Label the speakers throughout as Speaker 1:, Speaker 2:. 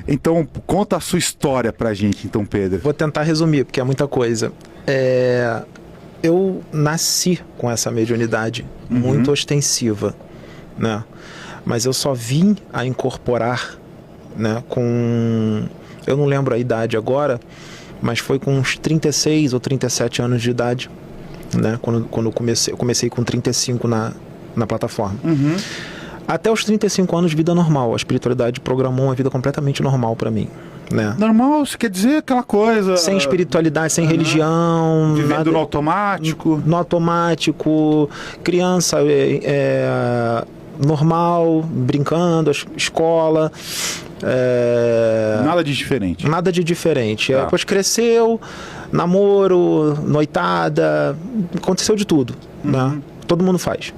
Speaker 1: Então, conta a sua história pra gente, então, Pedro.
Speaker 2: Vou tentar resumir, porque é muita coisa. Eu nasci com essa mediunidade muito ostensiva, né? Mas eu só vim a incorporar, né, com... Eu não lembro a idade agora, mas foi com uns 36 ou 37 anos de idade, né? Quando eu comecei com 35 na plataforma. Até os 35 anos, vida normal. A espiritualidade programou uma vida completamente normal para mim, né?
Speaker 1: Normal, isso quer dizer aquela coisa...
Speaker 2: Sem espiritualidade, sem religião...
Speaker 1: Vivendo
Speaker 2: nada,
Speaker 1: no automático.
Speaker 2: No automático, criança normal, brincando, escola...
Speaker 1: Nada de diferente.
Speaker 2: Nada de diferente.
Speaker 1: Tá.
Speaker 2: Depois cresceu, namoro, noitada, aconteceu de tudo, né? Todo mundo faz,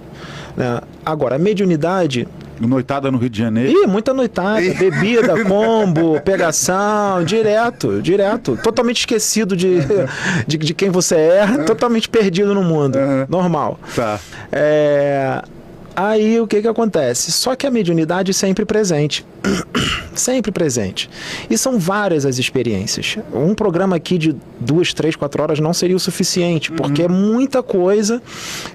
Speaker 2: né? Agora, a mediunidade...
Speaker 1: Noitada no Rio de Janeiro.
Speaker 2: Ih, muita noitada, bebida, combo, pegação, direto. Totalmente esquecido de quem você é, totalmente perdido no mundo. Normal.
Speaker 1: Tá.
Speaker 2: Aí o que acontece? Só que a mediunidade sempre presente. Sempre presente. E são várias as experiências. Um programa aqui de 2, 3, 4 horas não seria o suficiente, porque é muita coisa,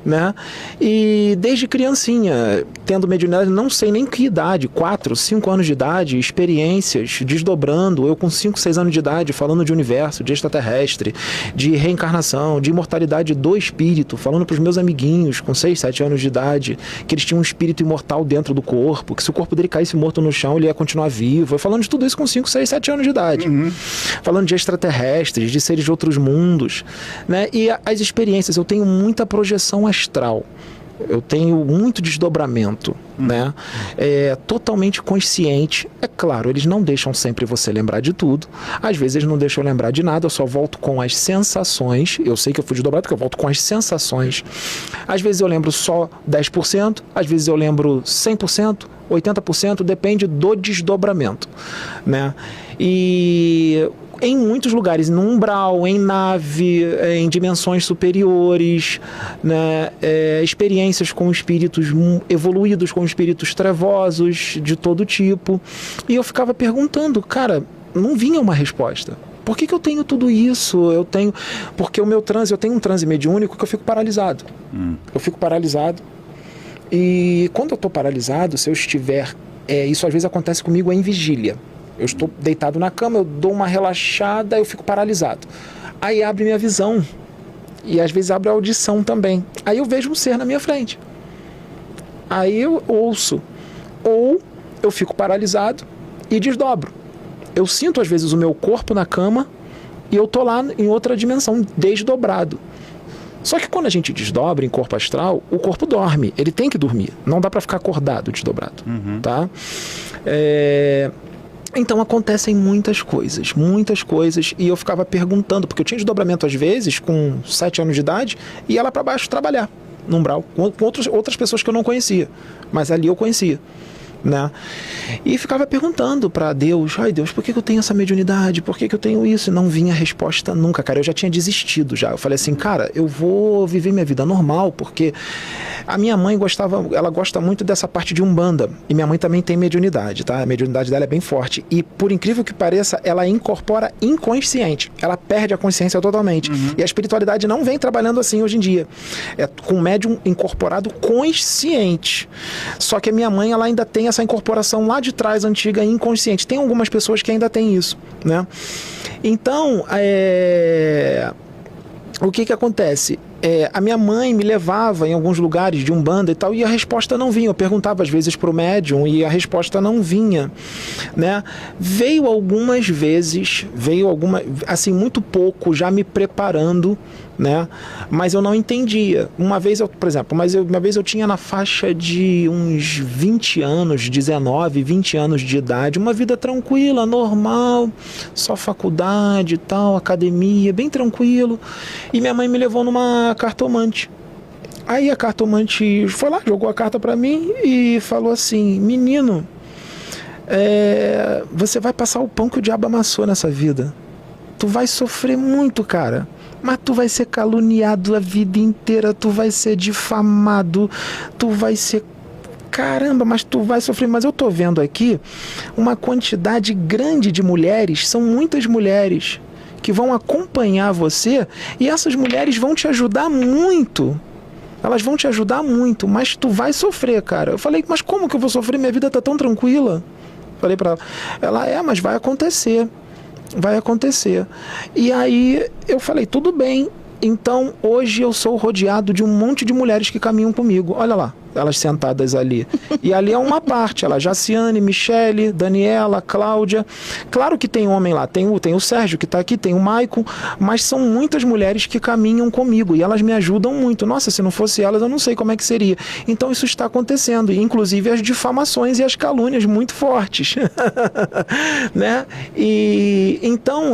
Speaker 2: né? E desde criancinha, tendo mediunidade, não sei nem que idade, 4, 5 anos de idade, experiências, desdobrando, eu com 5, 6 anos de idade, falando de universo, de extraterrestre, de reencarnação, de imortalidade do espírito, falando para os meus amiguinhos com 6, 7 anos de idade, que eles tinham um espírito imortal dentro do corpo, que se o corpo dele caísse morto no chão, ele ia continuar vivo. Eu falando de tudo isso com 5, 6, 7 anos de idade. Falando de extraterrestres, de seres de outros mundos, né? E as experiências, eu tenho muita projeção astral. Eu tenho muito desdobramento, né? Totalmente consciente. É claro, eles não deixam sempre você lembrar de tudo. Às vezes eles não deixam lembrar de nada. Eu só volto com as sensações. Eu sei que eu fui desdobrado porque eu volto com as sensações. Às vezes eu lembro só 10%. Às vezes eu lembro 100%, 80%. Depende do desdobramento, né? E... em muitos lugares, no umbral, em nave, em dimensões superiores, né? Experiências com espíritos evoluídos, com espíritos trevosos de todo tipo. E eu ficava perguntando, cara, não vinha uma resposta. Por que eu tenho tudo isso? Porque o meu transe, eu tenho um transe mediúnico que eu fico paralisado. Eu fico paralisado. E quando eu estou paralisado, se eu estiver... isso às vezes acontece comigo em vigília. Eu estou deitado na cama, eu dou uma relaxada, eu fico paralisado. Aí abre minha visão. E às vezes abre a audição também. Aí eu vejo um ser na minha frente. Aí eu ouço. Ou eu fico paralisado e desdobro. Eu sinto às vezes o meu corpo na cama e eu tô lá em outra dimensão, desdobrado. Só que quando a gente desdobra em corpo astral, o corpo dorme. Ele tem que dormir. Não dá para ficar acordado desdobrado. Tá? Então acontecem muitas coisas, e eu ficava perguntando, porque eu tinha desdobramento às vezes, com 7 anos de idade, e ia lá para baixo trabalhar, no umbral, com outras pessoas que eu não conhecia, mas ali eu conhecia, né? E ficava perguntando para Deus, ai Deus, por que eu tenho essa mediunidade? Por que eu tenho isso? E não vinha resposta nunca, cara. Eu já tinha desistido já. Eu falei assim, cara, eu vou viver minha vida normal, porque a minha mãe ela gosta muito dessa parte de Umbanda, e minha mãe também tem mediunidade, tá? A mediunidade dela é bem forte, e por incrível que pareça, ela incorpora inconsciente, ela perde a consciência totalmente, e a espiritualidade não vem trabalhando assim hoje em dia, é com o médium incorporado consciente, só que a minha mãe, ela ainda tem essa incorporação lá de trás, antiga, inconsciente. Tem algumas pessoas que ainda têm isso, né? Então, o que acontece? A minha mãe me levava em alguns lugares de Umbanda e tal, e a resposta não vinha. Eu perguntava às vezes pro médium e a resposta não vinha, né? Veio algumas vezes, assim, muito pouco, já me preparando, né? Mas eu não entendia. Uma vez eu tinha na faixa de uns 20 anos, 19, 20 anos de idade, uma vida tranquila, normal, só faculdade e tal, academia, bem tranquilo. E minha mãe me levou numa cartomante. Aí a cartomante foi lá, jogou a carta pra mim e falou assim, menino, você vai passar o pão que o diabo amassou nessa vida. Tu vai sofrer muito, cara. Mas tu vai ser caluniado a vida inteira, tu vai ser difamado, tu vai ser... caramba, mas tu vai sofrer. Mas eu tô vendo aqui uma quantidade grande de mulheres, são muitas mulheres que vão acompanhar você e essas mulheres vão te ajudar muito. Elas vão te ajudar muito, mas tu vai sofrer, cara. Eu falei, mas como que eu vou sofrer? Minha vida tá tão tranquila. Falei pra ela, mas vai acontecer. Vai acontecer. E aí eu falei, tudo bem. Então hoje eu sou rodeado de um monte de mulheres que caminham comigo. Olha lá, elas sentadas ali. E ali é uma parte, ela, Jaciane, Michele, Daniela, Cláudia. Claro que tem homem lá, tem o Sérgio que está aqui, tem o Maicon, mas são muitas mulheres que caminham comigo e elas me ajudam muito. Nossa, se não fosse elas, eu não sei como é que seria. Então isso está acontecendo, inclusive as difamações e as calúnias muito fortes. Né? E então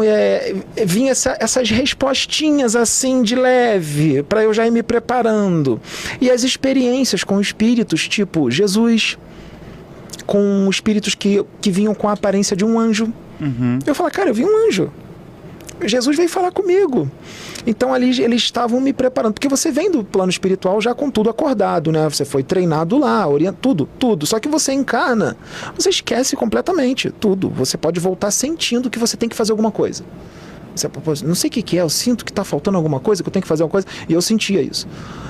Speaker 2: vinha essas respostinhas assim de leve, para eu já ir me preparando. E as experiências com espíritos, tipo Jesus, com espíritos que vinham com a aparência de um anjo.
Speaker 1: Uhum.
Speaker 2: Eu falo, cara, eu vi um anjo. Jesus veio falar comigo. Então ali eles estavam me preparando, porque você vem do plano espiritual já com tudo acordado, né? Você foi treinado lá, tudo. Só que você encarna, você esquece completamente tudo. Você pode voltar sentindo que você tem que fazer alguma coisa. Não sei o que é, eu sinto que está faltando alguma coisa, que eu tenho que fazer alguma coisa, e eu sentia isso.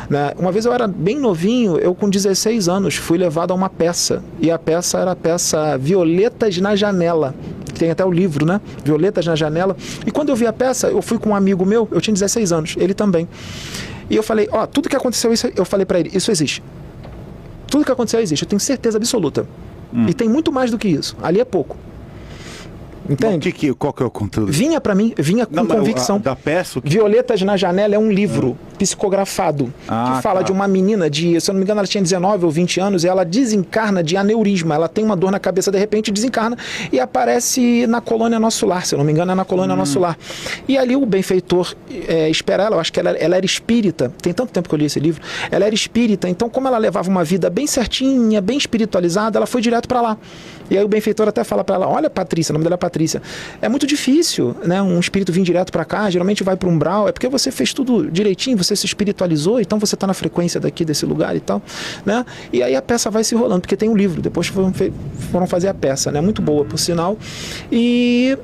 Speaker 2: Né? Uma vez eu era bem novinho, eu com 16 anos fui levado a uma peça, e a peça era a peça Violetas na Janela, que tem até o livro, né? Violetas na Janela. E quando eu vi a peça, eu fui com um amigo meu, eu tinha 16 anos, ele também. E eu falei, tudo que aconteceu, eu falei para ele, isso existe. Tudo que aconteceu existe, eu tenho certeza absoluta. E tem muito mais do que isso, ali é pouco. Entende?
Speaker 1: Qual que é o conteúdo?
Speaker 2: Vinha pra mim, com convicção.
Speaker 1: Da peça?
Speaker 2: Violetas na Janela é um livro psicografado que fala de uma menina de, se eu não me engano, ela tinha 19 ou 20 anos e ela desencarna de aneurisma. Ela tem uma dor na cabeça, de repente desencarna e aparece na colônia Nosso Lar, se eu não me engano, é na colônia Nosso Lar. E ali o benfeitor espera ela, eu acho que ela era espírita, tem tanto tempo que eu li esse livro, ela era espírita, então como ela levava uma vida bem certinha, bem espiritualizada, ela foi direto pra lá. E aí o benfeitor até fala pra ela, olha Patrícia, o nome dela é Patrícia, é muito difícil, né, um espírito vir direto pra cá, geralmente vai pro umbral, é porque você fez tudo direitinho, você se espiritualizou, então você tá na frequência daqui, desse lugar e tal, né, e aí a peça vai se rolando, porque tem um livro, depois foram fazer a peça, né, muito boa, por sinal, e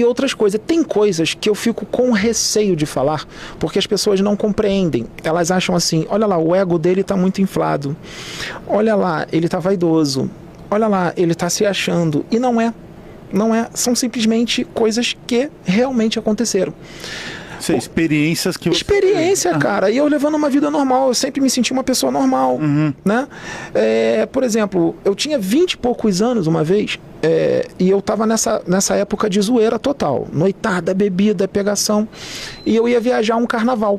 Speaker 2: outras coisas. Tem coisas que eu fico com receio de falar, porque as pessoas não compreendem. Elas acham assim, olha lá, o ego dele tá muito inflado, olha lá, ele tá vaidoso, olha lá, ele tá se achando, e não é, são simplesmente coisas que realmente aconteceram.
Speaker 1: Experiências que...
Speaker 2: Experiência, cara. E eu levando uma vida normal, eu sempre me senti uma pessoa normal, né? Por exemplo, eu tinha 20 e poucos anos uma vez, e eu tava nessa época de zoeira total. Noitada, bebida, pegação. E eu ia viajar um carnaval.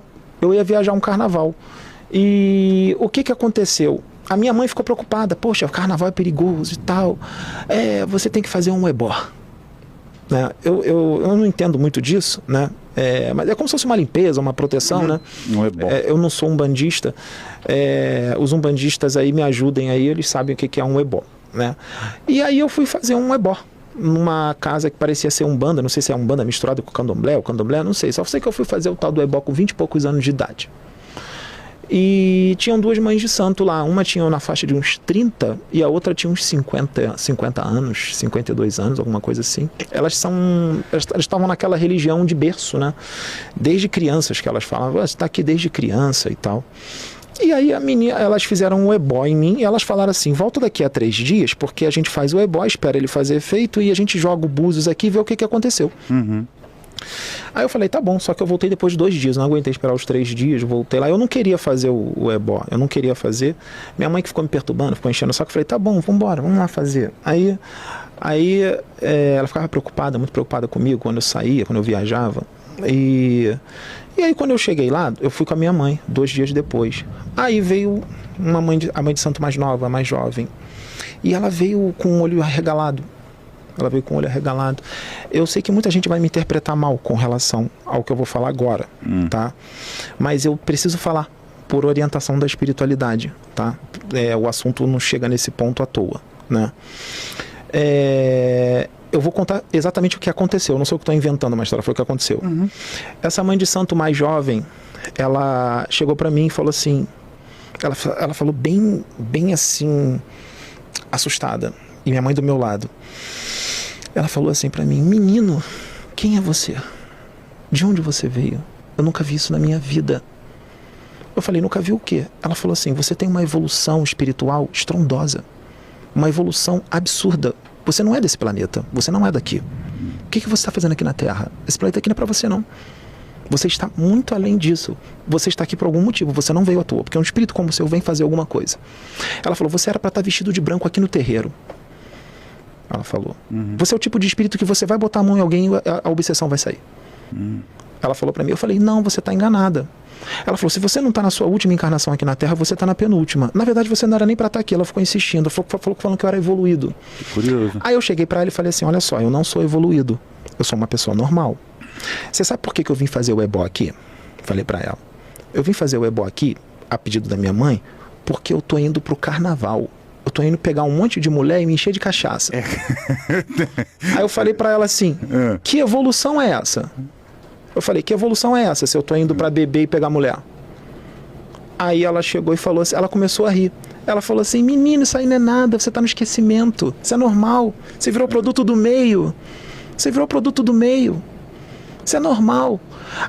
Speaker 2: E o que aconteceu? A minha mãe ficou preocupada. Poxa, o carnaval é perigoso e tal. Você tem que fazer um ebó. Né? Eu não entendo muito disso, né? Mas é como se fosse uma limpeza, uma proteção, né?
Speaker 1: Um ebó.
Speaker 2: Eu não sou umbandista. Os umbandistas aí me ajudem aí, eles sabem o que é um ebó, né? E aí eu fui fazer um ebó numa casa que parecia ser umbanda, não sei se é umbanda misturado com candomblé, não sei. Só sei que eu fui fazer o tal do ebó com 20 e poucos anos de idade. E tinham duas mães de santo lá. Uma tinha na faixa de uns 30 e a outra tinha uns 50 anos, 52 anos, alguma coisa assim. Elas estavam naquela religião de berço, né? Desde crianças que elas falavam, você está aqui desde criança e tal. E aí elas fizeram o ebó em mim e elas falaram assim, volta daqui a 3 dias, porque a gente faz o ebó, espera ele fazer efeito e a gente joga o búzios aqui e vê o que aconteceu. Aí eu falei, tá bom, só que eu voltei depois de 2 dias, não aguentei esperar os 3 dias, voltei lá. Eu não queria fazer o ebó, eu não queria fazer. Minha mãe que ficou me perturbando, ficou enchendo o saco, eu falei, tá bom, vambora, vamos lá fazer. Aí ela ficava preocupada, muito preocupada comigo quando eu saía, quando eu viajava. E aí quando eu cheguei lá, eu fui com a minha mãe, 2 dias depois. Aí veio a mãe de santo mais nova, mais jovem. E ela veio com o olho arregalado. Eu sei que muita gente vai me interpretar mal com relação ao que eu vou falar agora, tá? Mas eu preciso falar por orientação da espiritualidade, tá? O assunto não chega nesse ponto à toa, né? Eu vou contar exatamente o que aconteceu. Eu não sei o que estou inventando uma história, foi o que aconteceu. Essa mãe de santo mais jovem, ela chegou para mim e falou assim, Ela falou bem assim, assustada. E minha mãe do meu lado. Ela falou assim pra mim: menino, quem é você? De onde você veio? Eu nunca vi isso na minha vida. Eu falei: nunca vi o quê? Ela falou assim: você tem uma evolução espiritual estrondosa. Uma evolução absurda. Você não é desse planeta. Você não é daqui. O que você está fazendo aqui na Terra? Esse planeta aqui não é pra você, não. Você está muito além disso. Você está aqui por algum motivo. Você não veio à toa. Porque um espírito como o seu vem fazer alguma coisa. Ela falou: você era para estar vestido de branco aqui no terreiro. Ela falou: você é o tipo de espírito que você vai botar a mão em alguém e a obsessão vai sair. Ela falou para mim. Eu falei: não, você está enganada. Ela falou: se você não está na sua última encarnação aqui na Terra, você está na penúltima. Na verdade, você não era nem para estar aqui. Ela ficou insistindo. Falando que eu era evoluído.
Speaker 1: Que curioso.
Speaker 2: Aí eu cheguei para ela e falei assim: olha só, eu não sou evoluído. Eu sou uma pessoa normal. Você sabe por que eu vim fazer o ebó aqui? Falei para ela: eu vim fazer o ebó aqui, a pedido da minha mãe, porque eu tô indo pro carnaval. Eu tô indo pegar um monte de mulher e me encher de cachaça. Aí eu falei para ela assim: que evolução é essa? Eu falei: que evolução é essa se eu tô indo para beber e pegar mulher? Aí ela chegou e falou assim, ela começou a rir. Ela falou assim: menino, isso aí não é nada, você tá no esquecimento. Isso é normal. Você virou produto do meio. Você virou produto do meio. Isso é normal.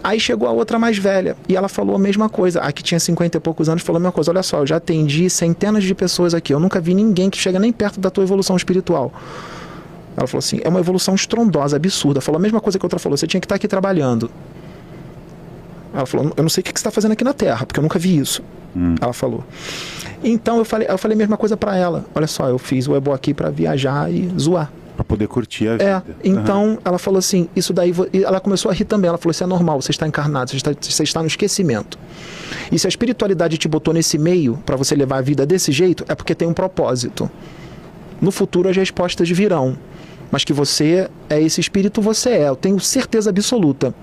Speaker 2: Aí chegou a outra mais velha e ela falou a mesma coisa. A que tinha 50 e poucos anos falou a mesma coisa. Olha só, eu já atendi centenas de pessoas aqui. Eu nunca vi ninguém que chega nem perto da tua evolução espiritual. Ela falou assim: é uma evolução estrondosa, absurda. Falou a mesma coisa que a outra falou: você tinha que estar aqui trabalhando. Ela falou: eu não sei o que você está fazendo aqui na Terra, porque eu nunca vi isso. Ela falou. Então eu falei a mesma coisa para ela. Olha só, eu fiz o ebó aqui para viajar e zoar.
Speaker 1: Pra poder curtir a vida.
Speaker 2: Então ela falou assim: isso daí. E ela começou a rir também. Ela falou: isso é normal, você está encarnado, você está no esquecimento. E se a espiritualidade te botou nesse meio para você levar a vida desse jeito, é porque tem um propósito. No futuro as respostas virão. Mas que você é esse espírito, você é. Eu tenho certeza absoluta.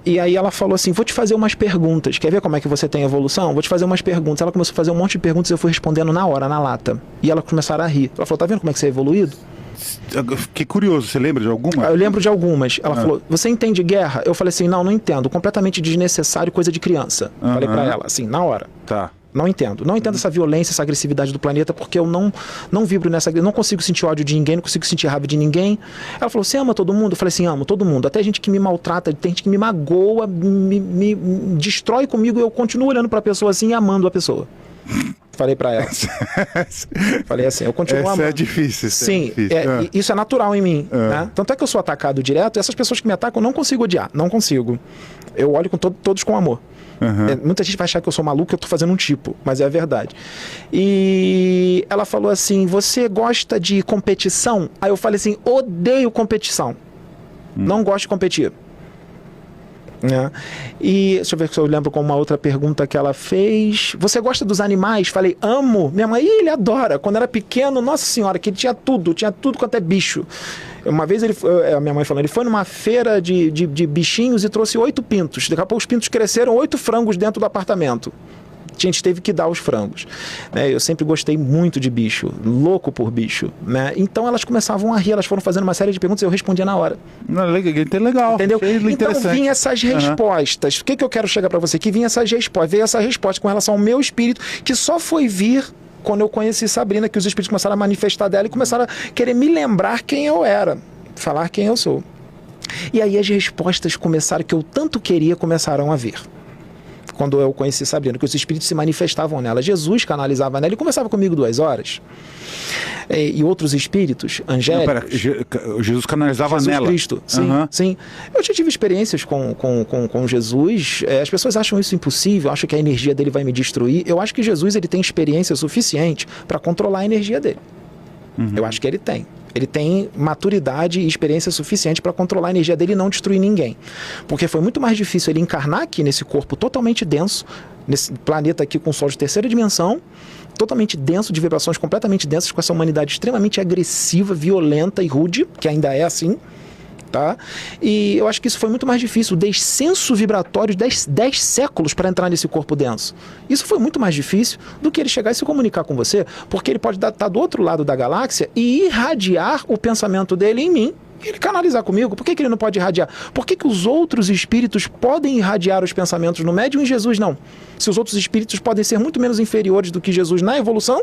Speaker 2: E aí ela falou assim: vou te fazer umas perguntas. Quer ver como é que você tem evolução? Vou te fazer umas perguntas. Ela começou a fazer um monte de perguntas e eu fui respondendo na hora, na lata. E ela começaram a rir. Ela falou: tá vendo como é que você é evoluído?
Speaker 1: Eu fiquei curioso, você lembra de alguma?
Speaker 2: Eu lembro de algumas. Ela falou: você entende guerra? Eu falei assim: não entendo. Completamente desnecessário, coisa de criança. Falei pra ela, assim, na hora.
Speaker 1: Tá.
Speaker 2: Não entendo. Não entendo essa violência, essa agressividade do planeta, porque eu não vibro nessa... Eu não consigo sentir ódio de ninguém, não consigo sentir raiva de ninguém. Ela falou: você ama todo mundo? Eu falei assim: amo todo mundo. Até gente que me maltrata, tem gente que me magoa, me destrói comigo e eu continuo olhando pra pessoa assim e amando a pessoa. Falei pra ela. Falei assim: eu continuo amando.
Speaker 1: É difícil.
Speaker 2: Sim, isso é natural em mim. Né? Tanto é que eu sou atacado direto e essas pessoas que me atacam eu não consigo odiar. Não consigo. Eu olho com todos com amor. Muita gente vai achar que eu sou maluco, que eu tô fazendo um tipo, mas é a verdade. E ela falou assim: você gosta de competição? Aí eu falei assim: odeio competição. Não gosto de competir. E deixa eu ver se eu lembro com uma outra pergunta que ela fez. Você gosta dos animais? Falei: amo. Minha mãe, ele adora. Quando era pequeno, nossa senhora, que ele tinha tudo quanto é bicho. Uma vez a minha mãe falou: ele foi numa feira de bichinhos e trouxe 8 pintos. Daqui a pouco os pintos cresceram 8 frangos dentro do apartamento. A gente teve que dar os frangos. Eu sempre gostei muito de bicho, louco por bicho. Então elas começavam a rir, elas foram fazendo uma série de perguntas e eu respondia na hora.
Speaker 1: Legal.
Speaker 2: Entendeu? Então vinham essas respostas. O que eu quero chegar para você? Que vinha essas respostas. Veio essa resposta com relação ao meu espírito, que só foi vir quando eu conheci Sabrina, que os espíritos começaram a manifestar dela e começaram a querer me lembrar quem eu era, falar quem eu sou. E aí as respostas começaram, que eu tanto queria, começaram a vir. Quando eu conheci Sabrina, que os espíritos se manifestavam nela. Jesus canalizava nela e conversava comigo 2 horas. E outros espíritos angélicos.
Speaker 1: Jesus canalizava nela?
Speaker 2: Cristo, sim, sim. Eu já tive experiências com Jesus. As pessoas acham isso impossível, acham que a energia dele vai me destruir. Eu acho que Jesus ele tem experiência suficiente para controlar a energia dele. Eu acho que ele tem. Ele tem maturidade e experiência suficiente para controlar a energia dele e não destruir ninguém. Porque foi muito mais difícil ele encarnar aqui nesse corpo totalmente denso, nesse planeta aqui com o sol de 3ª dimensão, totalmente denso, de vibrações completamente densas, com essa humanidade extremamente agressiva, violenta e rude, que ainda é assim. Tá? E eu acho que isso foi muito mais difícil, o descenso vibratório de 10 séculos para entrar nesse corpo denso. Isso foi muito mais difícil do que ele chegar e se comunicar com você, porque ele pode estar do outro lado da galáxia e irradiar o pensamento dele em mim E ele canalizar comigo, por que ele não pode irradiar? Por que os outros espíritos podem irradiar os pensamentos no médium e Jesus não? Se os outros espíritos podem ser muito menos inferiores do que Jesus na evolução,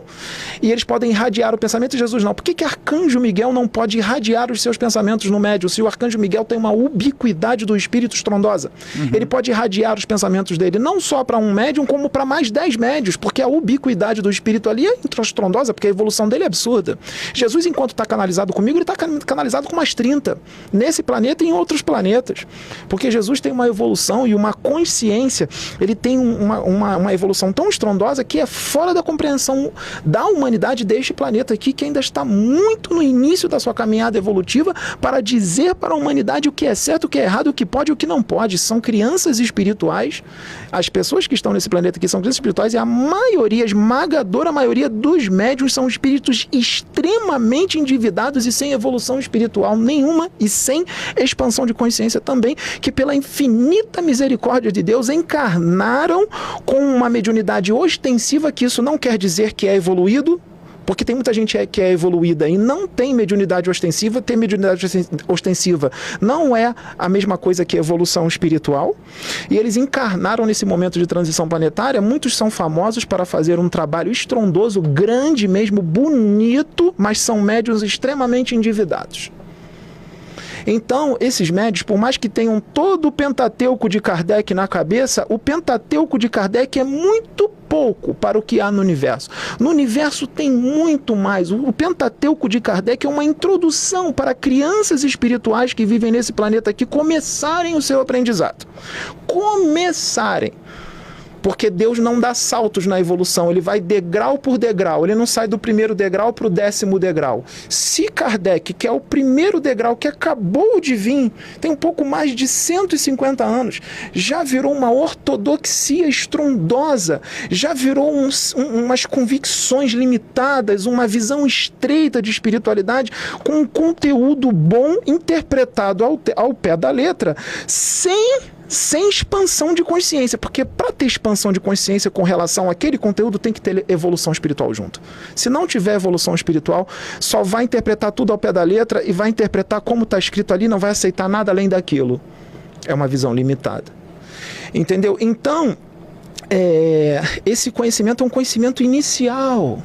Speaker 2: e eles podem irradiar o pensamento e Jesus não. Por que Arcanjo Miguel não pode irradiar os seus pensamentos no médium? Se o Arcanjo Miguel tem uma ubiquidade do espírito estrondosa, ele pode irradiar os pensamentos dele, não só para um médium, como para mais 10 médios, porque a ubiquidade do espírito ali é estrondosa, porque a evolução dele é absurda. Jesus, enquanto está canalizado comigo, ele está canalizado com mais 30, nesse planeta e em outros planetas. Porque Jesus tem uma evolução e uma consciência, ele tem uma evolução tão estrondosa que é fora da compreensão da humanidade deste planeta aqui, que ainda está muito no início da sua caminhada evolutiva para dizer para a humanidade o que é certo, o que é errado, o que pode e o que não pode. São crianças espirituais. As pessoas que estão nesse planeta aqui são crianças espirituais e a maioria, a esmagadora maioria dos médiuns são espíritos extremamente endividados e sem evolução espiritual nenhuma e sem expansão de consciência também, que pela infinita misericórdia de Deus encarnaram com uma mediunidade ostensiva, que isso não quer dizer que é evoluído, porque tem muita gente que é evoluída e não tem mediunidade ostensiva. Ter mediunidade ostensiva não é a mesma coisa que evolução espiritual. E eles encarnaram nesse momento de transição planetária. Muitos são famosos para fazer um trabalho estrondoso, grande mesmo, bonito, mas são médiuns extremamente endividados. Então, esses médios, por mais que tenham todo o Pentateuco de Kardec na cabeça, o Pentateuco de Kardec é muito pouco para o que há no universo. No universo tem muito mais. O Pentateuco de Kardec é uma introdução para crianças espirituais que vivem nesse planeta aqui começarem o seu aprendizado. Começarem. Porque Deus não dá saltos na evolução, ele vai degrau por degrau, ele não sai do primeiro degrau para o 10º degrau. Se Kardec, que é o primeiro degrau que acabou de vir, tem um pouco mais de 150 anos, já virou uma ortodoxia estrondosa, já virou umas convicções limitadas, uma visão estreita de espiritualidade, com um conteúdo bom interpretado ao pé da letra, sem expansão de consciência, porque para ter expansão de consciência com relação àquele conteúdo tem que ter evolução espiritual junto. Se não tiver evolução espiritual, só vai interpretar tudo ao pé da letra e vai interpretar como está escrito ali, não vai aceitar nada além daquilo. É uma visão limitada. Entendeu? Então, esse conhecimento é um conhecimento inicial,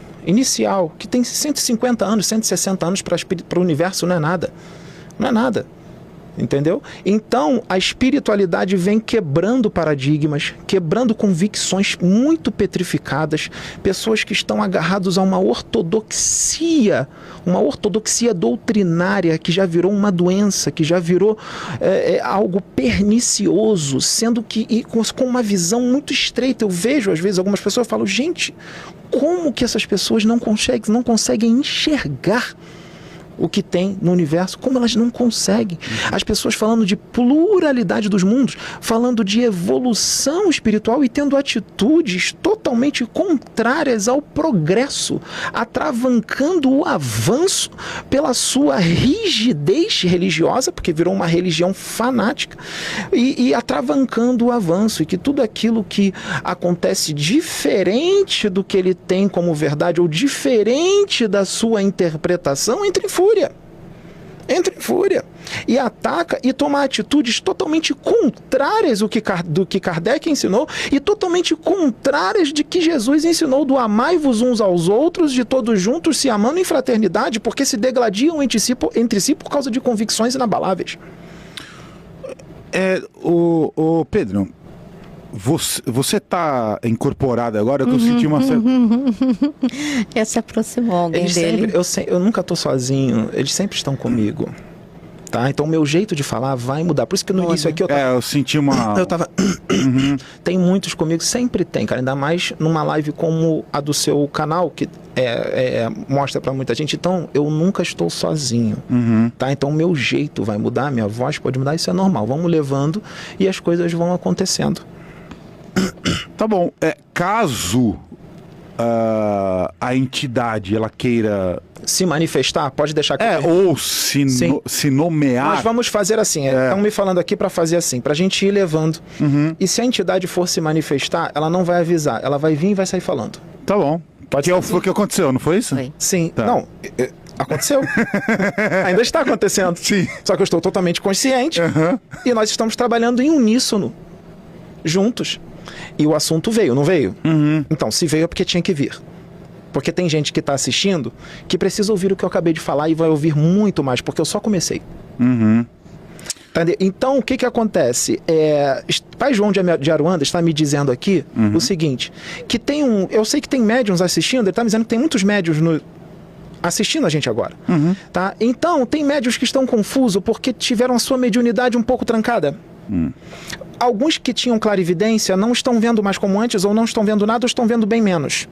Speaker 2: que tem 150 anos, 160 anos para o universo, não é nada. Não é nada. Entendeu? Então, a espiritualidade vem quebrando paradigmas, quebrando convicções muito petrificadas, pessoas que estão agarrados a uma ortodoxia doutrinária que já virou uma doença, que já virou algo pernicioso, sendo que com uma visão muito estreita. Eu vejo, às vezes, algumas pessoas, eu falo, gente, como que essas pessoas não conseguem enxergar o que tem no universo, como elas não conseguem. As pessoas falando de pluralidade dos mundos, falando de evolução espiritual e tendo atitudes totalmente contrárias ao progresso, atravancando o avanço pela sua rigidez religiosa, porque virou uma religião fanática, e atravancando o avanço, e que tudo aquilo que acontece diferente do que ele tem como verdade, ou diferente da sua interpretação, entra em fúria e ataca e toma atitudes totalmente contrárias do que Kardec ensinou e totalmente contrárias de que Jesus ensinou, do amai-vos uns aos outros, de todos juntos se amando em fraternidade, porque se degladiam entre si por causa de convicções inabaláveis.
Speaker 1: Pedro, você tá incorporado agora, que eu senti uma certa...
Speaker 3: Já se aproximou alguém dele.
Speaker 2: Eu nunca tô sozinho, eles sempre estão comigo. Tá? Então o meu jeito de falar vai mudar. Por isso que no início aqui
Speaker 1: eu senti uma...
Speaker 2: Eu tava... Tem muitos comigo, sempre tem, cara. Ainda mais numa live como a do seu canal, que mostra pra muita gente. Então eu nunca estou sozinho. Tá? Então o meu jeito vai mudar, minha voz pode mudar, isso é normal. Vamos levando e as coisas vão acontecendo.
Speaker 1: Tá bom. Caso a entidade ela queira
Speaker 2: se manifestar, pode deixar que
Speaker 1: ou se nomear.
Speaker 2: Nós vamos fazer assim, estão me falando aqui para fazer assim, pra gente ir levando. E se a entidade for se manifestar, ela não vai avisar, ela vai vir e vai sair falando.
Speaker 1: Tá bom. Foi o que aconteceu, não foi isso?
Speaker 3: Foi.
Speaker 2: Sim,
Speaker 1: Tá.
Speaker 2: não, Aconteceu. Ainda está acontecendo.
Speaker 1: Sim.
Speaker 2: Só que eu estou totalmente consciente. E nós estamos trabalhando em uníssono. Juntos. E o assunto veio, não veio? Então, se veio é porque tinha que vir. Porque tem gente que está assistindo que precisa ouvir o que eu acabei de falar e vai ouvir muito mais, porque eu só comecei. Entendeu? Então, o que acontece? Pai João de Aruanda está me dizendo aqui o seguinte, que tem eu sei que tem médiuns assistindo, ele está me dizendo que tem muitos médiuns assistindo a gente agora. Tá? Então, tem médiuns que estão confusos porque tiveram a sua mediunidade um pouco trancada. Alguns que tinham clarividência não estão vendo mais como antes, ou não estão vendo nada, ou estão vendo bem menos.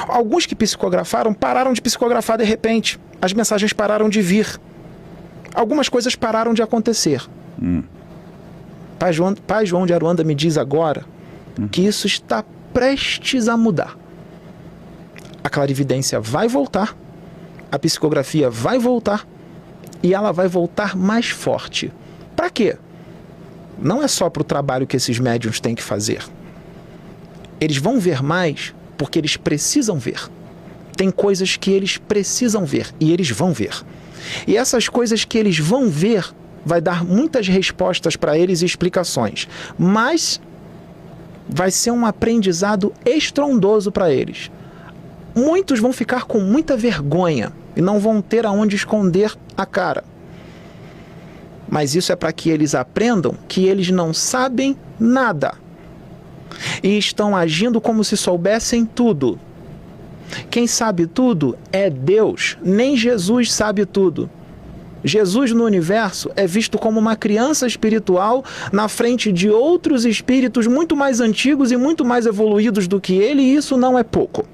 Speaker 2: Alguns que psicografaram pararam de psicografar de repente. As mensagens pararam de vir. Algumas coisas pararam de acontecer. Pai João de Aruanda me diz agora que isso está prestes a mudar. A clarividência vai voltar, a psicografia vai voltar e ela vai voltar mais forte. Para quê? Não é só para o trabalho que esses médiuns têm que fazer. Eles vão ver mais porque eles precisam ver. Tem coisas que eles precisam ver e eles vão ver. E essas coisas que eles vão ver vai dar muitas respostas para eles e explicações. Mas vai ser um aprendizado estrondoso para eles. Muitos vão ficar com muita vergonha e não vão ter aonde esconder a cara. Mas isso é para que eles aprendam que eles não sabem nada. E estão agindo como se soubessem tudo. Quem sabe tudo é Deus. Nem Jesus sabe tudo. Jesus no universo é visto como uma criança espiritual na frente de outros espíritos muito mais antigos e muito mais evoluídos do que ele, e isso não é pouco.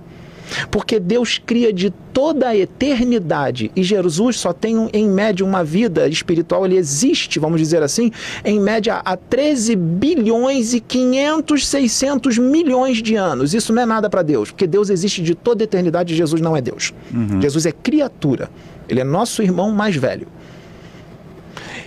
Speaker 2: Porque Deus cria de toda a eternidade e Jesus só tem em média uma vida espiritual, ele existe, vamos dizer assim, em média há 13 bilhões e 500, 600 milhões de anos. Isso não é nada para Deus, porque Deus existe de toda a eternidade e Jesus não é Deus. Jesus é criatura, ele é nosso irmão mais velho.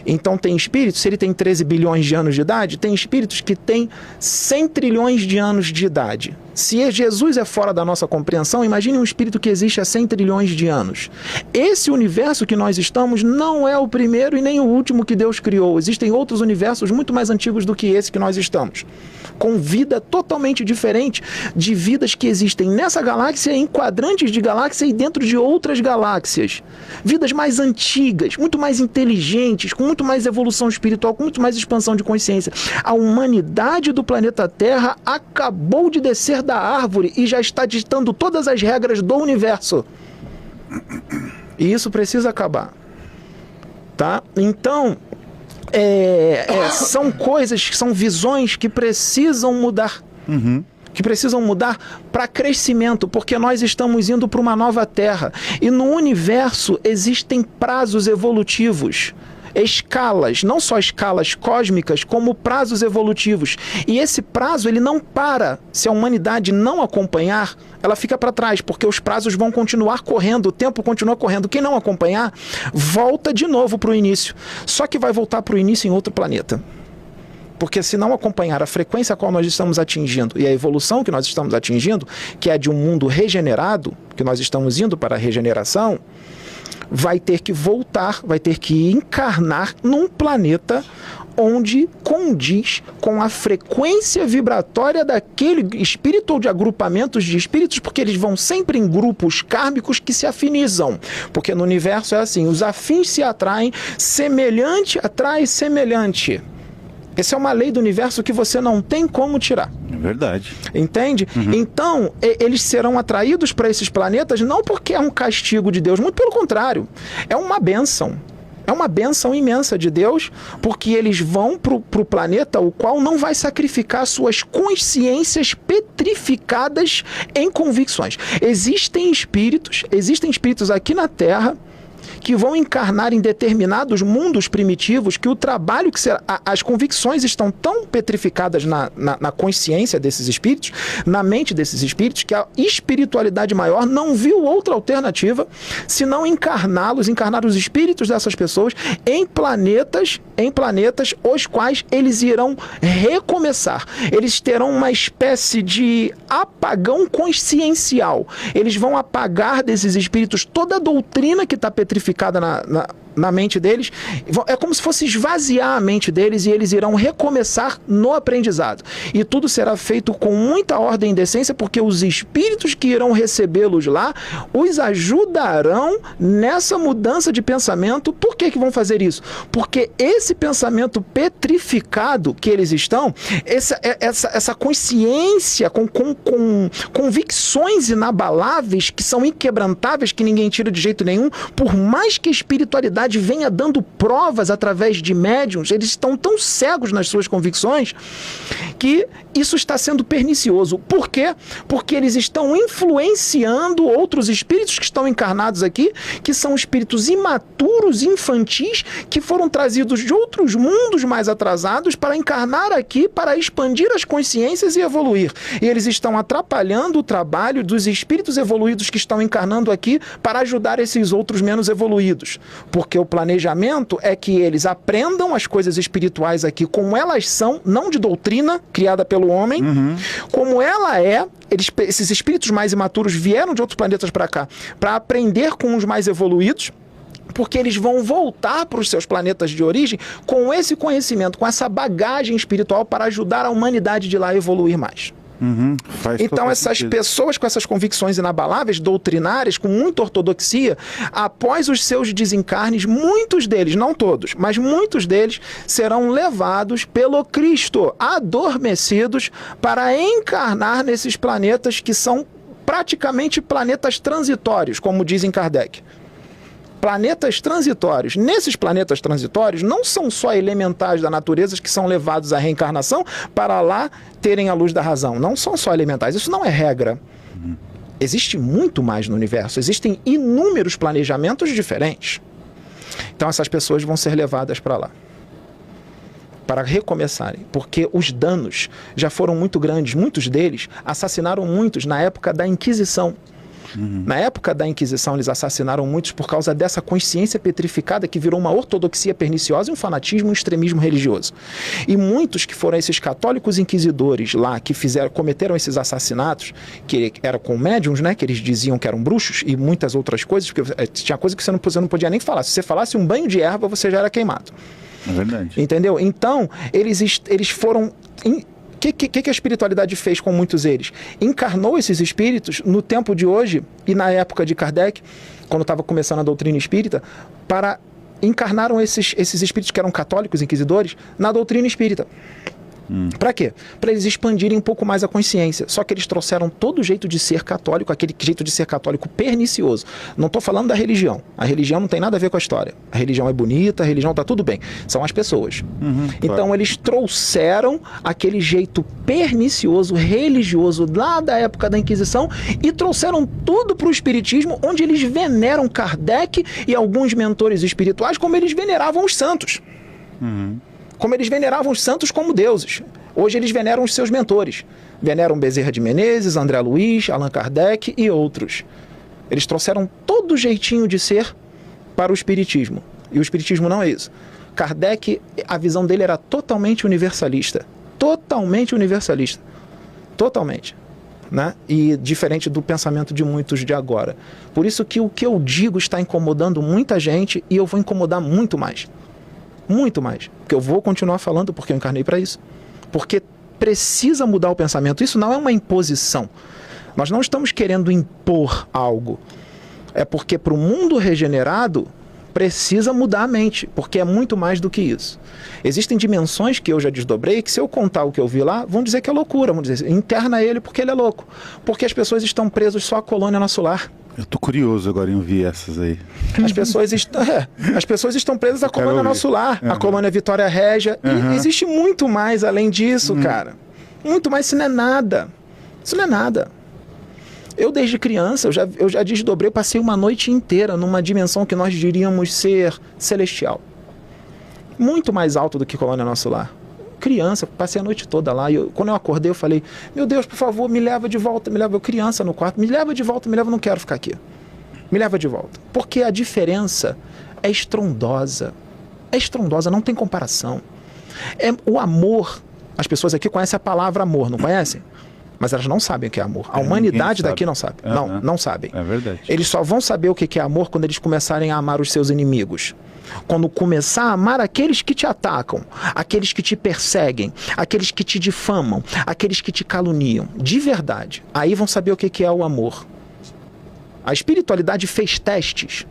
Speaker 2: Então tem espíritos, se ele tem 13 bilhões de anos de idade, tem espíritos que têm 100 trilhões de anos de idade. Se Jesus é fora da nossa compreensão, imagine um espírito que existe há 100 trilhões de anos. Esse universo que nós estamos não é o primeiro e nem o último que Deus criou. Existem outros universos muito mais antigos do que esse que nós estamos, com vida totalmente diferente de vidas que existem nessa galáxia, em quadrantes de galáxia e dentro de outras galáxias. Vidas mais antigas, muito mais inteligentes, com muito mais evolução espiritual, com muito mais expansão de consciência. A humanidade do planeta Terra acabou de descer da árvore e já está ditando todas as regras do universo. E isso precisa acabar. Tá? Então, são coisas, são visões que precisam mudar. Que precisam mudar para crescimento, porque nós estamos indo para uma nova Terra. E no universo existem prazos evolutivos. Escalas, não só escalas cósmicas, como prazos evolutivos. E esse prazo, ele não para. Se a humanidade não acompanhar, ela fica para trás, porque os prazos vão continuar correndo, o tempo continua correndo. Quem não acompanhar, volta de novo para o início. Só que vai voltar para o início em outro planeta. Porque se não acompanhar a frequência a qual nós estamos atingindo e a evolução que nós estamos atingindo, que é de um mundo regenerado, que nós estamos indo para a regeneração, vai ter que voltar, vai ter que encarnar num planeta onde condiz com a frequência vibratória daquele espírito ou de agrupamentos de espíritos, porque eles vão sempre em grupos kármicos que se afinizam. Porque no universo é assim, os afins se atraem, semelhante atrai semelhante. Essa é uma lei do universo que você não tem como tirar.
Speaker 1: É verdade.
Speaker 2: Entende? Então, eles serão atraídos para esses planetas não porque é um castigo de Deus, muito pelo contrário. É uma bênção. É uma bênção imensa de Deus, porque eles vão para o planeta o qual não vai sacrificar suas consciências petrificadas em convicções. Existem espíritos aqui na Terra que vão encarnar em determinados mundos primitivos, que o trabalho que será, as convicções estão tão petrificadas na consciência desses espíritos, na mente desses espíritos, que a espiritualidade maior não viu outra alternativa senão encarnar os espíritos dessas pessoas em planetas os quais eles irão recomeçar. Eles terão uma espécie de apagão consciencial. Eles vão apagar desses espíritos toda a doutrina que está petrificada na mente deles. É como se fosse esvaziar a mente deles, e eles irão recomeçar no aprendizado. E tudo será feito com muita ordem e decência, porque os espíritos que irão recebê-los lá os ajudarão nessa mudança de pensamento. Por que vão fazer isso? Porque esse pensamento petrificado que eles estão, essa consciência com convicções inabaláveis, que são inquebrantáveis, que ninguém tira de jeito nenhum, por mais que a espiritualidade venha dando provas através de médiuns, eles estão tão cegos nas suas convicções que isso está sendo pernicioso. Por quê? Porque eles estão influenciando outros espíritos que estão encarnados aqui, que são espíritos imaturos, infantis, que foram trazidos de outros mundos mais atrasados para encarnar aqui, para expandir as consciências e evoluir. E eles estão atrapalhando o trabalho dos espíritos evoluídos que estão encarnando aqui para ajudar esses outros menos evoluídos. Porque o planejamento é que eles aprendam as coisas espirituais aqui como elas são, não de doutrina criada pelo homem, como ela é. Esses espíritos mais imaturos vieram de outros planetas para cá para aprender com os mais evoluídos, porque eles vão voltar para os seus planetas de origem com esse conhecimento, com essa bagagem espiritual, para ajudar a humanidade de lá a evoluir mais. Então essas pessoas com essas convicções inabaláveis, doutrinárias, com muita ortodoxia, após os seus desencarnes, muitos deles, não todos, mas muitos deles serão levados pelo Cristo, adormecidos, para encarnar nesses planetas que são praticamente planetas transitórios, como dizem Kardec. Planetas transitórios. Nesses planetas transitórios não são só elementais da natureza que são levados à reencarnação para lá terem a luz da razão. Não são só elementais. Isso não é regra. Existe muito mais no universo. Existem inúmeros planejamentos diferentes. Então essas pessoas vão ser levadas para lá, para recomeçarem, porque os danos já foram muito grandes. Muitos deles assassinaram muitos na época da Inquisição. Na época da Inquisição, eles assassinaram muitos por causa dessa consciência petrificada que virou uma ortodoxia perniciosa e um fanatismo e um extremismo religioso. E muitos que foram esses católicos inquisidores lá, que cometeram esses assassinatos, que eram com médiuns, né, que eles diziam que eram bruxos, e muitas outras coisas, porque tinha coisa que você não podia nem falar. Se você falasse um banho de erva, você já era queimado.
Speaker 1: É verdade.
Speaker 2: Entendeu? Então, eles foram... O que a espiritualidade fez com muitos deles? Encarnou esses espíritos no tempo de hoje e na época de Kardec, quando estava começando a doutrina espírita, encarnaram esses espíritos que eram católicos, inquisidores, na doutrina espírita. Para quê? Para eles expandirem um pouco mais a consciência. Só que eles trouxeram todo o jeito de ser católico, aquele jeito de ser católico pernicioso. Não estou falando da religião. A religião não tem nada a ver com a história. A religião é bonita, a religião está tudo bem. São as pessoas. Então claro. Eles trouxeram aquele jeito pernicioso, religioso lá da época da Inquisição e trouxeram tudo para o Espiritismo, onde eles veneram Kardec e alguns mentores espirituais como eles veneravam os santos. Como eles veneravam os santos como deuses. Hoje eles veneram os seus mentores. Veneram Bezerra de Menezes, André Luiz, Allan Kardec e outros. Eles trouxeram todo o jeitinho de ser para o Espiritismo. E o Espiritismo não é isso. Kardec, a visão dele era totalmente universalista. Totalmente universalista. Totalmente. Né? E diferente do pensamento de muitos de agora. Por isso que o que eu digo está incomodando muita gente e eu vou incomodar muito mais. Muito mais. Porque eu vou continuar falando porque eu encarnei para isso. Porque precisa mudar o pensamento. Isso não é uma imposição. Nós não estamos querendo impor algo. É porque para o mundo regenerado precisa mudar a mente. Porque é muito mais do que isso. Existem dimensões que eu já desdobrei que se eu contar o que eu vi lá, vão dizer que é loucura. Vão dizer, interna ele porque ele é louco. Porque as pessoas estão presas só à colônia nosso lar.
Speaker 1: Eu tô curioso agora em ouvir essas aí.
Speaker 2: As pessoas estão presas à colônia nosso lar, à colônia Vitória Régia. E existe muito mais além disso, cara. Muito mais, isso não é nada. Isso não é nada. Eu, desde criança, eu já desdobrei, passei uma noite inteira numa dimensão que nós diríamos ser celestial. Muito mais alto do que Colônia Nosso Lar. Criança, passei a noite toda lá. E quando eu acordei, eu falei, meu Deus, por favor, me leva de volta. Me leva, eu criança no quarto, me leva de volta, me leva, eu não quero ficar aqui. Me leva de volta. Porque a diferença é estrondosa. É estrondosa, não tem comparação. O amor, as pessoas aqui conhecem a palavra amor, não conhecem? Mas elas não sabem o que é amor. A humanidade daqui não sabe. Não sabem.
Speaker 1: É verdade.
Speaker 2: Eles só vão saber o que é amor quando eles começarem a amar os seus inimigos. Quando começar a amar aqueles que te atacam, aqueles que te perseguem, aqueles que te difamam, aqueles que te caluniam. De verdade. Aí vão saber o que é o amor. A espiritualidade fez testes.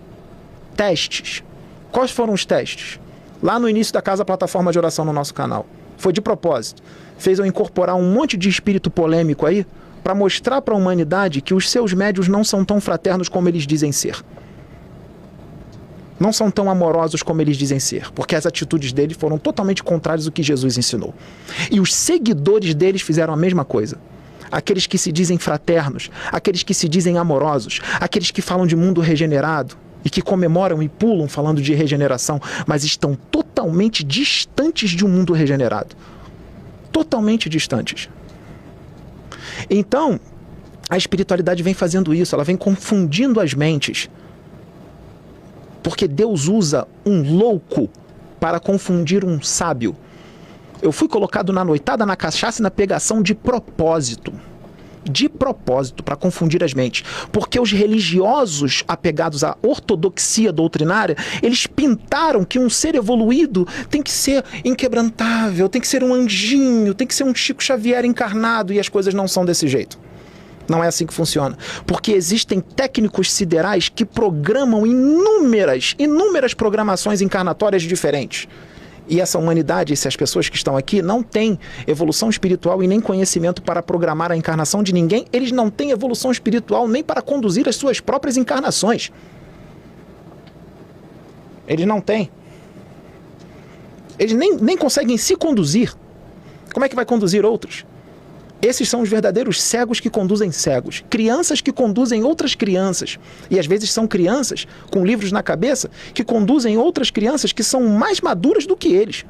Speaker 2: Testes. Quais foram os testes? Lá no início da Casa Plataforma de Oração no nosso canal. Foi de propósito. Fez eu incorporar um monte de espírito polêmico aí para mostrar para a humanidade que os seus médiuns não são tão fraternos como eles dizem ser. Não são tão amorosos como eles dizem ser, porque as atitudes deles foram totalmente contrárias ao que Jesus ensinou. E os seguidores deles fizeram a mesma coisa. Aqueles que se dizem fraternos, aqueles que se dizem amorosos, aqueles que falam de mundo regenerado e que comemoram e pulam falando de regeneração, mas estão totalmente distantes de um mundo regenerado. Totalmente distantes. Então, a espiritualidade vem fazendo isso, ela vem confundindo as mentes. Porque Deus usa um louco para confundir um sábio. Eu fui colocado na noitada, na cachaça e na pegação de propósito. De propósito, para confundir as mentes. Porque os religiosos apegados à ortodoxia doutrinária, eles pintaram que um ser evoluído tem que ser inquebrantável, tem que ser um anjinho, tem que ser um Chico Xavier encarnado, e as coisas não são desse jeito. Não é assim que funciona. Porque existem técnicos siderais que programam inúmeras programações encarnatórias diferentes. E essa humanidade, essas pessoas que estão aqui, não têm evolução espiritual e nem conhecimento para programar a encarnação de ninguém. Eles não têm evolução espiritual nem para conduzir as suas próprias encarnações. Eles não têm. Eles nem conseguem se conduzir. Como é que vai conduzir outros? Esses são os verdadeiros cegos que conduzem cegos. Crianças que conduzem outras crianças. E às vezes são crianças com livros na cabeça que conduzem outras crianças que são mais maduras do que eles.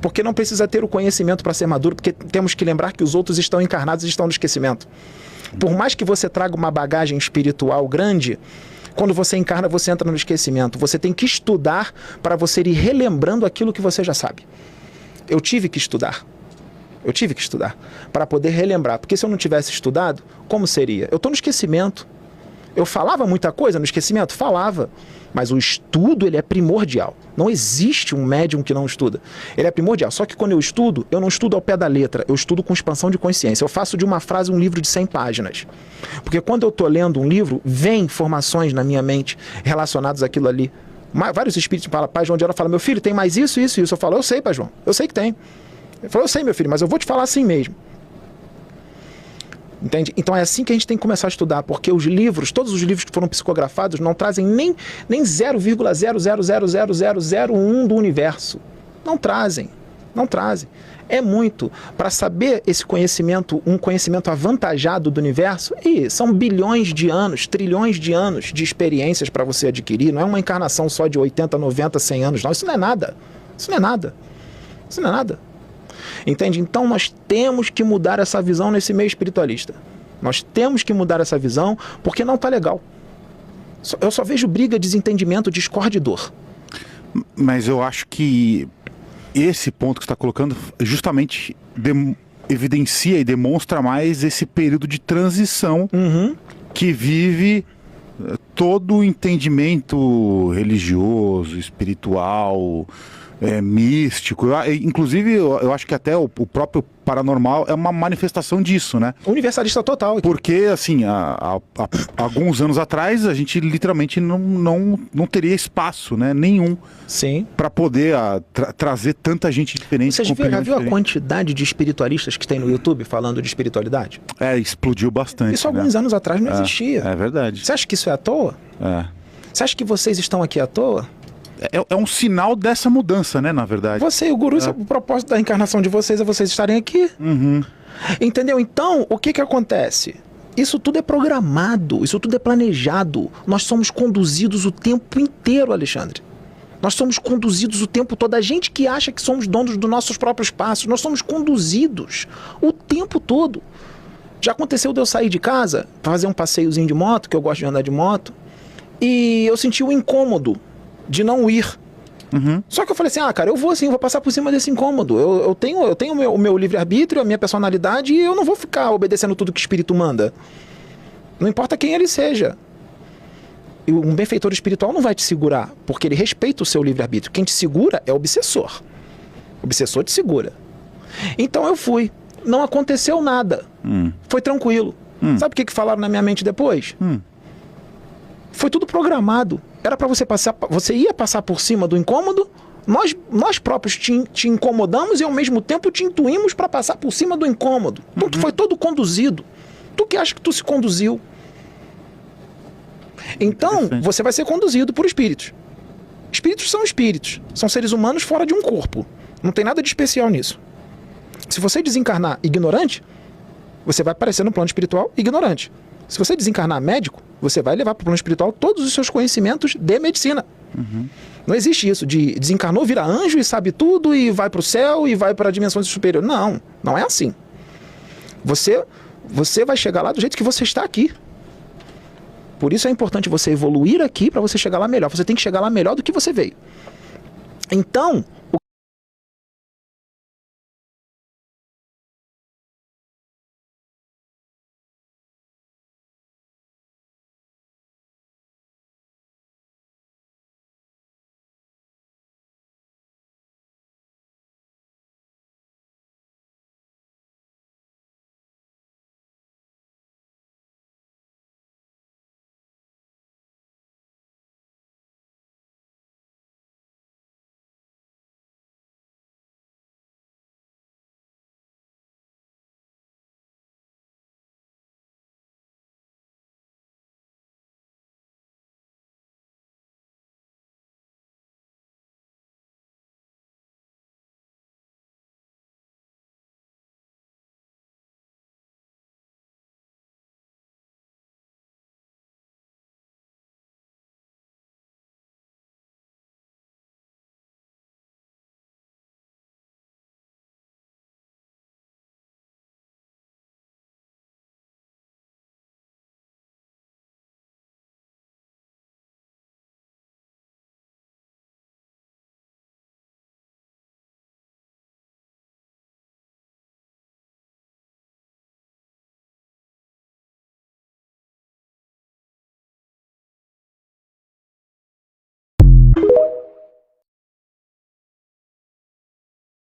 Speaker 2: Porque não precisa ter o conhecimento para ser maduro, porque temos que lembrar que os outros estão encarnados e estão no esquecimento. Por mais que você traga uma bagagem espiritual grande, quando você encarna, você entra no esquecimento. Você tem que estudar para você ir relembrando aquilo que você já sabe. Eu tive que estudar para poder relembrar, porque se eu não tivesse estudado, como seria? Eu estou no esquecimento. Eu falava muita coisa no esquecimento? Falava. Mas o estudo, ele é primordial. Não existe um médium que não estuda. Ele é primordial. Só que quando eu estudo, eu não estudo ao pé da letra, eu estudo com expansão de consciência. Eu faço de uma frase um livro de 100 páginas. Porque quando eu estou lendo um livro, vem informações na minha mente relacionadas àquilo ali. Vários espíritos falam, Pai João de Ora fala, meu filho, tem mais isso, isso, isso. Eu falo, eu sei, Pai João, eu sei que tem. Ele falou, eu sei, meu filho, mas eu vou te falar assim mesmo. Entende? Então é assim que a gente tem que começar a estudar, porque os livros, todos os livros que foram psicografados não trazem nem 0,0000001 do universo. Não trazem. É muito. Para saber esse conhecimento, um conhecimento avantajado do universo, e são bilhões de anos, trilhões de anos de experiências para você adquirir. Não é uma encarnação só de 80, 90, 100 anos, não. Isso não é nada. Entende? Então nós temos que mudar essa visão nesse meio espiritualista. Nós temos que mudar essa visão porque não está legal. Eu só vejo briga, desentendimento, discórdia e dor.
Speaker 1: Mas eu acho que esse ponto que você está colocando justamente evidencia e demonstra mais esse período de transição que vive todo o entendimento religioso, espiritual, místico. Inclusive, eu acho que até o próprio paranormal é uma manifestação disso, né?
Speaker 2: Universalista total. Aqui.
Speaker 1: Porque, assim, há alguns anos atrás, a gente literalmente não teria espaço, né? Nenhum.
Speaker 2: Sim.
Speaker 1: Para poder trazer tanta gente diferente.
Speaker 2: Você já viu a quantidade de espiritualistas que tem no YouTube falando de espiritualidade?
Speaker 1: Explodiu bastante.
Speaker 2: Isso alguns anos atrás não existia.
Speaker 1: É verdade.
Speaker 2: Você acha que isso é à toa? Você acha que vocês estão aqui à toa?
Speaker 1: É um sinal dessa mudança, né, na verdade.
Speaker 2: Você e o Guru, o propósito da encarnação de vocês é vocês estarem aqui. Entendeu? Então, o que acontece? Isso tudo é programado, isso tudo é planejado. Nós somos conduzidos o tempo inteiro, Alexandre. Nós somos conduzidos o tempo todo. A gente que acha que somos donos dos nossos próprios passos, nós somos conduzidos o tempo todo. Já aconteceu de eu sair de casa para fazer um passeiozinho de moto, que eu gosto de andar de moto, e eu senti o incômodo de não ir. Só que eu falei assim, cara, eu vou sim, vou passar por cima desse incômodo. Eu tenho o meu livre-arbítrio, a minha personalidade, e eu não vou ficar obedecendo tudo que o espírito manda. Não importa quem ele seja. E um benfeitor espiritual não vai te segurar, porque ele respeita o seu livre-arbítrio. Quem te segura é o obsessor. O obsessor te segura. Então eu fui. Não aconteceu nada. Foi tranquilo. Sabe o que falaram na minha mente depois? Foi tudo programado. Era para você passar, você ia passar por cima do incômodo, nós próprios te incomodamos e ao mesmo tempo te intuímos para passar por cima do incômodo. Então foi todo conduzido. Tu que acha que tu se conduziu. Então, você vai ser conduzido por espíritos. Espíritos são espíritos. São seres humanos fora de um corpo. Não tem nada de especial nisso. Se você desencarnar ignorante, você vai aparecer no plano espiritual ignorante. Se você desencarnar médico, você vai levar para o plano espiritual todos os seus conhecimentos de medicina. Não existe isso de desencarnou, vira anjo e sabe tudo e vai para o céu e vai para dimensões superiores. Não, não é assim. Você vai chegar lá do jeito que você está aqui. Por isso é importante você evoluir aqui para você chegar lá melhor. Você tem que chegar lá melhor do que você veio. Então,